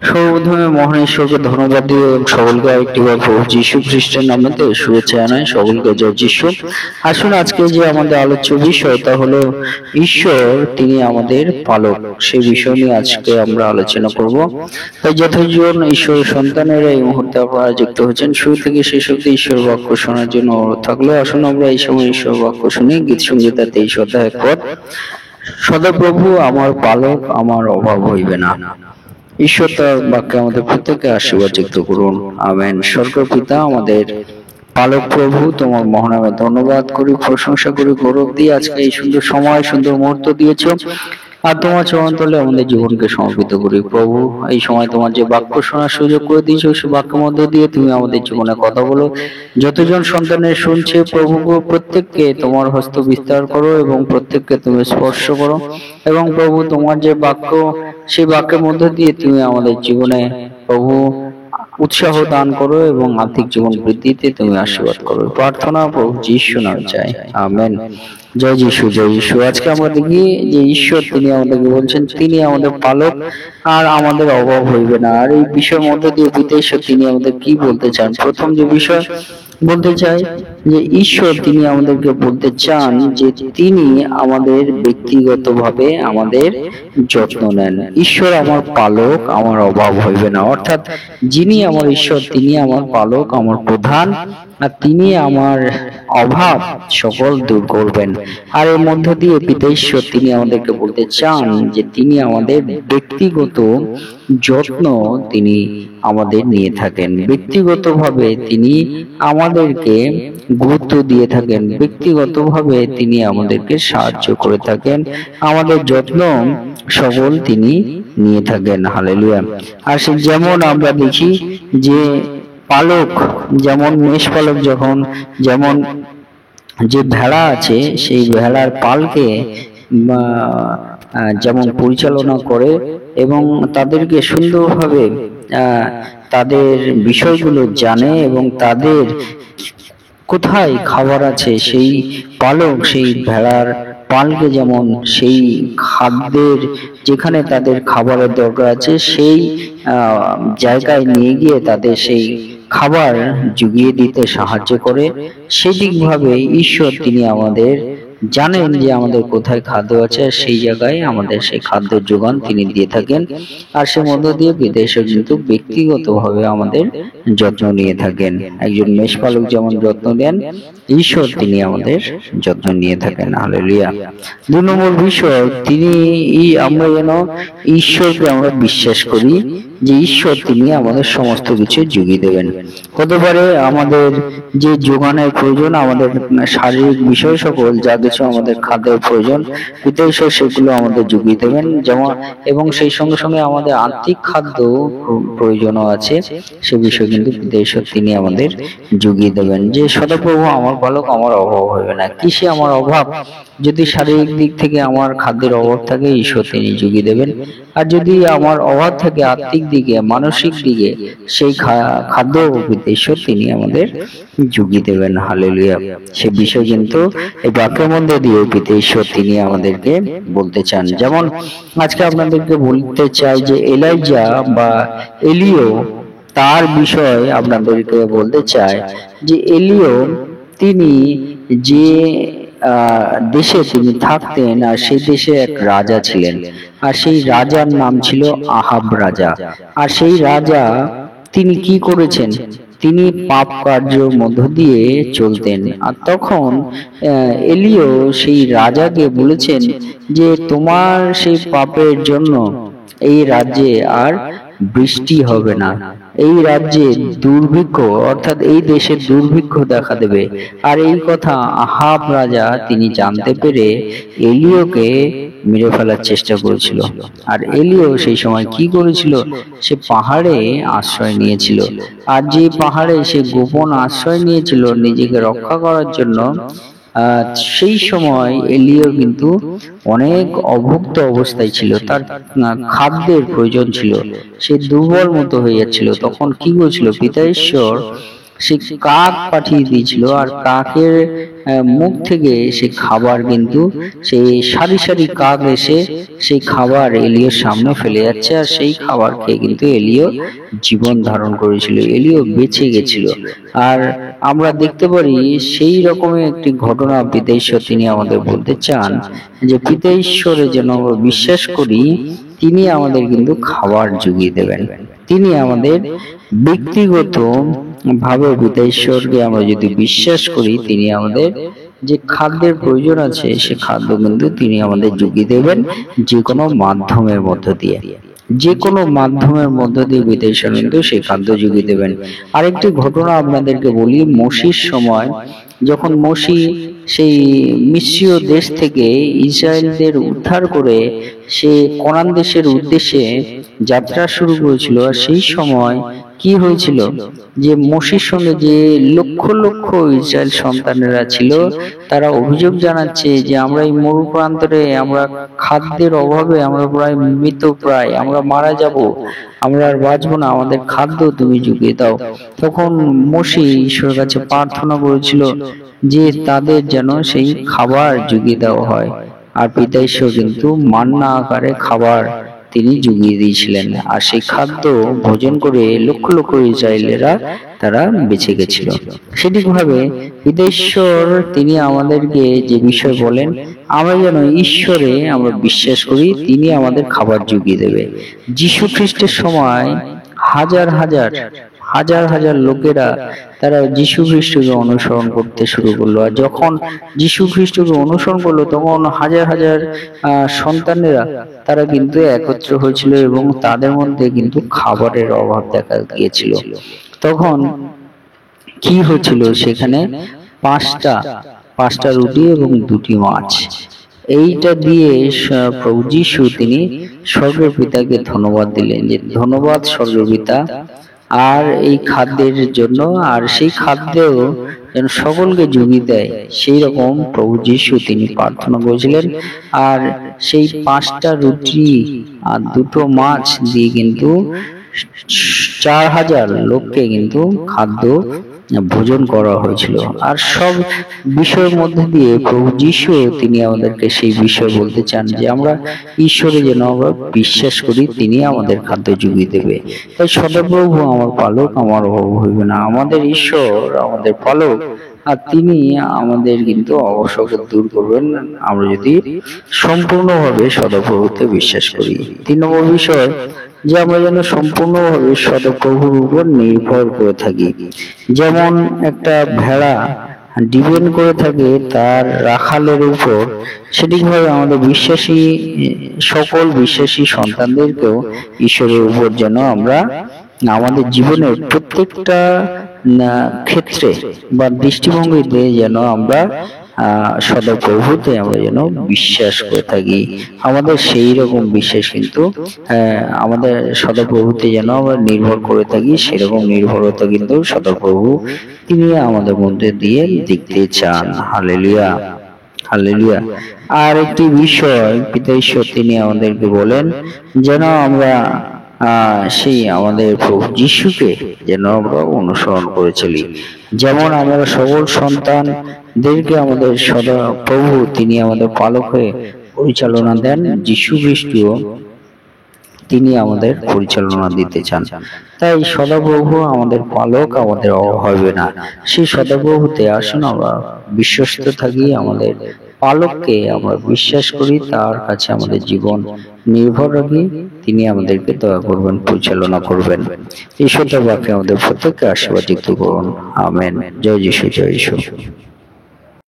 সর্বপ্রথমে মহান ঈশ্বরকে ধন্যবাদ দিয়ে এবং সকলকে আরেকটিবার প্রভু যীশু খ্রিস্টের নামেতে শুভেচ্ছা জানাই। সকলকে জয় যীশু। আসুন আজকে যে আমাদের আলোচ্য বিষয় তা হলো ঈশ্বর, তিনি আমাদের পালক। সেই বিষয় নিয়ে আজকে আমরা আলোচনা করব। তাই যতজন ঈশ্বরের সন্তানেরা এই মুহূর্তে আপনারা যুক্ত হচ্ছেন, শুরু থেকে শেষ অব্দি ঈশ্বর বাক্য শোনার জন্য অনুরোধ থাকলো। আসুন আমরা এই সময় ঈশ্বর বাক্য শুনি। গীত সংহিতা 23 অধ্যায় 1 পদ। সদাপ্রভু আমার পালক, আমার অভাব হইবে না। ঈশ্বর তার বাক্যে আমাদের প্রত্যেককে আশীর্বাদ যুক্ত করুন, আমেন। স্বর্গীয় পিতা, আমাদের পালক প্রভু, তোমার মহানামে ধন্যবাদ করি, প্রশংসা করি, গৌরব দিয়ে আজকে এই সুন্দর সময়, সুন্দর মুহূর্ত দিয়েছো। আর তোমার চরণতলে আমাদের জীবনকে সমর্পিত করি প্রভু। এই সময় তোমার যে বাক্য শোনার সুযোগ করে দিয়েছো, সেই বাক্যের মধ্যে দিয়ে তুমি আমাদের জীবনে কথা বলো। যতজন সন্তানের শুনছে প্রভু, প্রত্যেককে তোমার হস্ত বিস্তার করো এবং প্রত্যেককে তুমি স্পর্শ করো। এবং প্রভু, তোমার যে বাক্য, সেই বাক্যের মধ্যে দিয়ে তুমি আমাদের জীবনে প্রভু উৎসাহ দান করো এবং আর্থিক জীবন বৃদ্ধিতে তুমি আশীর্বাদ করো। প্রার্থনা প্রভু যীশু নামে চাই, আমেন। জয় যীশু, জয় যীশু। আজকে আমরা দেখি যে ঈশ্বর, তিনি আমাদেরকে বলছেন তিনি আমাদের পালক আর আমাদের অভাব হইবে না। আর এই বিষয়ের মধ্যে দিয়ে ঈশ্বর তিনি আমাদের কি বলতে চান? প্রথম যে বিষয় বলতে চাই যে ঈশ্বর, তিনি আমাদেরকে বলতে চান যে তিনি আমাদের ব্যক্তিগতভাবে আমাদের যত্ন নেন। ঈশ্বর আমার পালক, আমার অভাব হইবে না। অর্থাৎ যিনি আমার ঈশ্বর, তিনি আমার পালক, আমার প্রধান, আর তিনি আমার অভাব সকল দূর করবেন। আর এর মধ্য দিয়ে পিতা ঈশ্বর, তিনি আমাদেরকে বলতে চান যে তিনি আমাদের ব্যক্তিগত যত্ন তিনি আমাদের নিয়ে থাকেন। ব্যক্তিগতভাবে তিনি আমাদেরকে গুরুত্ব দিয়ে থাকেন, ব্যক্তিগতভাবে তিনি আমাদেরকে সাহায্য করে থাকেন, আমাদের যত্ন সকল তিনি নিয়ে থাকেন। হালেলুয়া। আর সে যেমন আমরা দেখি যে পালক, যেমন মেষ পালক যখন, যেমন যে ভেড়া আছে সেই ভেড়ার পালকে যেমন পরিচালনা করে এবং তাদেরকে সুন্দরভাবে তাদের বিষয়গুলো জানে এবং তাদের কোথায় খাবার আছে, সেই পালক সেই ভেড়ার পালকে যেমন সেই খাদ্যের, যেখানে তাদের খাবারের দরকার আছে সেই জায়গায় নিয়ে গিয়ে তাদের সেই খাবার জুগিয়ে দিতে সাহায্য করে। সেদিকভাবে ঈশ্বর, তিনি আমাদের জানেন যে আমাদের কোথায় খাদ্য আছে, সেই জায়গায় আমাদের সেই খাদ্যের যোগান তিনি দিয়ে থাকেন। আর সে মধ্য দিয়ে বিদেশে কিন্তু ব্যক্তিগতভাবে আমাদের যত্ন নিয়ে থাকেন। একজন মেষপালক যেমন যত্ন নেন, ঈশ্বর তিনি আমাদের যত্ন নিয়ে থাকেন। হালেলুয়া। 2 নম্বর বিষয়, আমরা যেন ঈশ্বরকে আমরা বিশ্বাস করি যে ঈশ্বর তিনি আমাদের সমস্ত কিছু জুগিয়ে দেবেন। হতে পারে আমাদের যে যোগানের প্রয়োজন, আমাদের শারীরিক বিষয় সকল যা কিছু আমাদের খাদ্যের প্রয়োজন, পিতা ঈশ্বর সেগুলো আমাদের জুগিয়ে দেবেন। যেমন এবং সেই সঙ্গে সঙ্গে আমাদের আর্থিক খাদ্য প্রয়োজনও আছে, সে বিষয় কিন্তু পিতা ঈশ্বর তিনি আমাদের জুগিয়ে দেবেন। যে সদাপ্রভু আমার পালক, আমার অভাব হবে না। কিসে আমার অভাব? যদি শারীরিক দিক থেকে আমার খাদ্যের অভাব থাকে, ঈশ্বর তিনি জুগিয়ে দেবেন। আর যদি আমার অভাব থাকে আর্থিক দিকে, মানসিক দিকে, সেই খাদ্য ঈশ্বর তিনি আমাদের জুগিয়ে দেবেন। হালেলুয়া। সে বিষয় কিন্তু এই বাক্যের মধ্যে দিয়ে পিতা ঈশ্বর তিনি আমাদেরকে বলতে চান। যেমন আজকে আপনাদেরকে বলতে চাই যে এলাইজা বা এলিও, তার বিষয় আপনাদেরকে বলতে চাই যে এলিও তিনি যে দেশে তিনি থাকতেন, আর সেই দেশে এক রাজা ছিলেন, আর সেই রাজার নাম ছিল আহাব রাজা। আর সেই রাজা তিনি কি করেছেন? তিনি পাপ কার্যের মধ্য দিয়ে চলতেন। আর তখন এলিও সেই রাজাকে বলেছেন যে তোমার সেই পাপের জন্য এই রাজ্যে আর বৃষ্টি হবে না, এই রাজ্যে দুর্ভিক্ষ, অর্থাৎ এই দেশে দুর্ভিক্ষ দেখা দেবে। আর এই কথা আহাব রাজা তিনি জানতে পেরে এলিওকে মেরে ফেলার চেষ্টা করেছিল। আর এলিও সেই সময় কি করেছিল? সে পাহাড়ে আশ্রয় নিয়েছিল। আর যে পাহাড়ে সে গোপন আশ্রয় নিয়েছিল নিজেকে রক্ষা করার জন্য, সেই সময় এলিও কিন্তু অনেক অভুক্ত অবস্থায় ছিল, তার খাদ্যের প্রয়োজন ছিল, সে দুর্বল মতো হয়ে যাচ্ছিল। তখন কি করেছিল? পিতা ঈশ্বর সে কাক পাঠিয়ে দিয়েছিল, আর কাকের মুখ থেকে সেই খাবার কিন্তু সেই সারি সারি কাক এসে সেই খাবার এলিওর সামনে ফেলে যাচ্ছে, আর সেই খাবার খেয়ে কিন্তু এলিও জীবন ধারণ করেছিল, এলিও বেঁচে গেছিল। আর আমরা দেখতে পারি সেই রকমের একটি ঘটনা পিতা ঈশ্বর তিনি আমাদের বলতে চান যে পিতা ঈশ্বরে যেন আমরা বিশ্বাস করি, তিনি আমাদের কিন্তু খাবার জুগিয়ে দেবেন। তিনি আমাদের ব্যক্তিগত ভাবে পিতা ঈশ্বরকে আমরা যদি বিশ্বাস করি, তিনি আমাদের যে খাদ্যের প্রয়োজন আছে সে খাদ্য কিন্তু তিনি আমাদের জুগিয়ে দেবেন, যে কোনো মাধ্যমের মধ্য দিয়ে, যে কোনো মাধ্যমের মধ্য দিয়ে পিতা ঈশ্বর কিন্তু সেই খাদ্য জুগিয়ে দেবেন। আরেকটি ঘটনা আপনাদেরকে বলি, মসির সময় যখন মসি সেই মিশ্রীয় দেশ থেকে ইসরায়েলদের উদ্ধার করে সে কনান দেশের উদ্দেশ্যে যাত্রা শুরু করেছিল, আর সেই সময় কি হয়েছিল যে মসির সঙ্গে যে লক্ষ লক্ষ ইসরায়েল সন্তানেরা ছিল, তারা অভিযোগ জানাচ্ছে যে আমরা এই মরু প্রান্তরে আমরা খাদ্যের অভাবে আমরা প্রায় মৃত, প্রায় আমরা মারা যাব, আমরা আর বাঁচবো না, আমাদের খাদ্য তুমি জুগিয়ে দাও। তখন মসি ঈশ্বরের কাছে প্রার্থনা করেছিল যে তাদের যেন সেই খাবার জুগিয়ে দেওয়া হয়, আর পিতা ঈশ্বর কিন্তু মান্না আকারে খাবার তিনি জুগিয়ে দিয়েছিলেন, আর সেই খাদ্য ভোজন করে লক্ষ লক্ষ ইসরায়েলেরা তারা বেঁচে গেছিল। সেটিভাবে পিতা ঈশ্বর তিনি আমাদেরকে যে বিষয় বলেন, আমরা যেন ঈশ্বরে আমরা বিশ্বাস করি, তিনি আমাদের খাবার জুগিয়ে দেবে। যীশু খ্রিস্টের সময় হাজার হাজার হাজার হাজার লোকেরা তারা যীশু খ্রিস্টকে অনুসরণ করতে শুরু করলো, আর যখন যীশু খ্রিস্টকে অনুসরণ করলো তখন হাজার হাজার সন্তানেরা তারা কিন্তু একত্র হয়েছিল এবং তাদের মধ্যে কিন্তু খাবারের অভাব দেখা গিয়েছিল। তখন কি হচ্ছিল, সেখানে পাঁচটা রুটি এবং 2টি মাছ, এইটা দিয়ে প্রভু যীশু তিনি স্বর্গের পিতাকে ধন্যবাদ দিলেন, যে ধন্যবাদ স্বর্গের পিতা আর এই খাদ্যের জন্য, আর সেই খাদ্য যেন সকলকে জুগিয়ে দেয়, সেই রকম প্রভু যীশু তিনি প্রার্থনা করেছিলেন। আর সেই 5টা রুটি আর 2টো মাছ দিয়ে কিন্তু 4000 লোককে কিন্তু খাদ্য ভোজন করা হয়েছিল। আর সব বিষয়ের মধ্যে দিয়ে প্রভু যীশু তিনি আমাদেরকে সেই বিষয় বলতে চান যে আমরা ঈশ্বরে যেন আমরা বিশ্বাস করি, তিনি আমাদের খাদ্য জুগিয়ে দেবে। তাই সদাপ্রভু আমার পালক, আমার অভাব হইবে না। আমাদের ঈশ্বর আমাদের পালক, আর তিনি আমাদের কিন্তু অবসাদ দূর করবেন আমরা যদি সম্পূর্ণভাবে সদাপ্রভুতে বিশ্বাস করি। 3 নম্বর বিষয় যে আমরা যেন সম্পূর্ণভাবে সদাপ্রভুর উপর নির্ভর করে থাকি। যেমন একটা ভেড়া ডিপেন্ড করে থাকে তার রাখালের উপর, সেটিভাবে আমাদের বিশ্বাসী সকল বিশ্বাসী সন্তানদেরকেও ঈশ্বরের উপর যেন আমরা আমাদের জীবনের প্রত্যেকটা ক্ষেত্রে বা দৃষ্টিভঙ্গিতে যেন আমরা সদাপ্রভুতে আমরা যেন বিশ্বাস করে থাকি। আমাদের সেই রকম বিশ্বাস কিন্তু আমাদের সদাপ্রভুতে যেন আমরা নির্ভর করে থাকি, সেরকম নির্ভরতা কিন্তু সদাপ্রভু তিনি আমাদের মধ্যে দিয়ে দেখতে চান। Hallelujah, hallelujah. আর একটি বিষয় পিতা ঈশ্বর তিনি আমাদেরকে বলেন যেন আমরা সেই আমাদের প্রভু যীশুকে যেন আমরা অনুসরণ করে চলি। যেমন আমরা সকল সন্তানদেরকে আমাদের সদা প্রভু তিনি আমাদের পালক হয়ে পরিচালনা দেন, যীশু খ্রিস্ট তিনি আমাদের পরিচালনা দিতে চান। তাই সদাপ্রভু আমাদের পালক, আমাদের অভাব হবে না। সেই সদাপ্রভুতে আসুন আমরা বিশ্বস্ত থাকি, আমাদের পালককে আমরা বিশ্বাস করি, তার কাছে আমাদের জীবন নির্ভর রাখি, তিনি আমাদেরকে দয়া করবেন, পরিচালনা করবেন। ঈশ্বরের বাক্যে আমাদের প্রত্যেককে আশীর্বাদ যুক্ত করুন। আমেন। জয় যিশু, জয় যিশু।